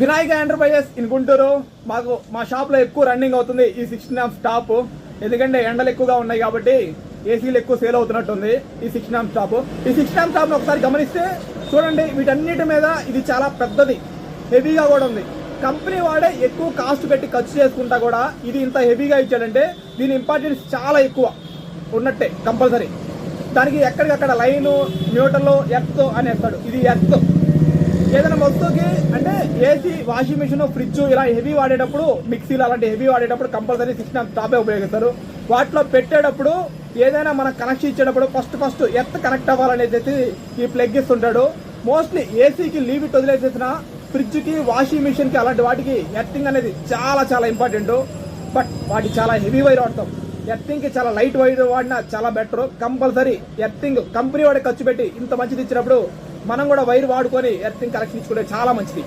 Vinayaka enterprises in Guntur. మా shop లో ఎక్కువ రన్నింగ్ అవుతుంది ఈ 16 amp స్టాప్. ఎందుకంటే ఎండలు ఎక్కువగా ఉన్నాయి కాబట్టి ఏసీలు ఎక్కువ సేల్ అవుతున్నట్టుంది ఈ 16 amp స్టాప్. ఈ 16 amp స్టాప్ ఒకసారి గమనిస్తే చూడండి, వీటన్నిటి మీద ఇది చాలా పెద్దది, హెవీగా కూడా ఉంది. కంపెనీ వాడే ఎక్కువ కాస్ట్ పెట్టి ఖర్చు చేసుకుంటా కూడా ఇది ఇంత హెవీగా ఇచ్చాడంటే దీని ఇంపార్టెన్స్ చాలా ఎక్కువ ఉన్నట్టే కంపల్సరీ. దానికి ఎక్కడికక్కడ లైను, న్యూట్రల్, ఎర్త్ అనేస్తాడు. ఇది ఎర్త్. ఏదైనా వస్తువుకి అంటే ఏసీ, వాషింగ్ మిషన్, ఫ్రిడ్జ్ ఇలా హెవీ వాడేటప్పుడు, మిక్సీలు అలాంటి హెవీ వాడేటప్పుడు కంపల్సరీ 16 amp స్టాపే ఉపయోగిస్తారు. వాటిలో పెట్టేటప్పుడు ఏదైనా మనం కనెక్షన్ ఇచ్చేటప్పుడు ఫస్ట్ ఎర్త్ కనెక్ట్ అవ్వాలనేసి ఈ ప్లగ్ ఇస్తుంటాడు. మోస్ట్లీ ఏసీకి లీవ్ ఇట్ వదిలేసేసిన ఫ్రిడ్జ్కి, వాషింగ్ మిషన్కి అలాంటి వాటికి ఎర్తింగ్ అనేది చాలా చాలా ఇంపార్టెంట్. బట్ వాటి చాలా హెవీ వైర్ వాడతాం. ఎర్తింగ్కి చాలా లైట్ వైర్ వాడినా చాలా బెటర్. కంపల్సరీ ఎర్తింగ్ కంపెనీ వాడే ఖర్చు పెట్టి ఇంత మంచిది ఇచ్చినప్పుడు మనం కూడా వైర్ వాడుకొని ఎర్తింగ్ కనెక్షన్ ఇచ్చుకుంటే చాలా మంచిది.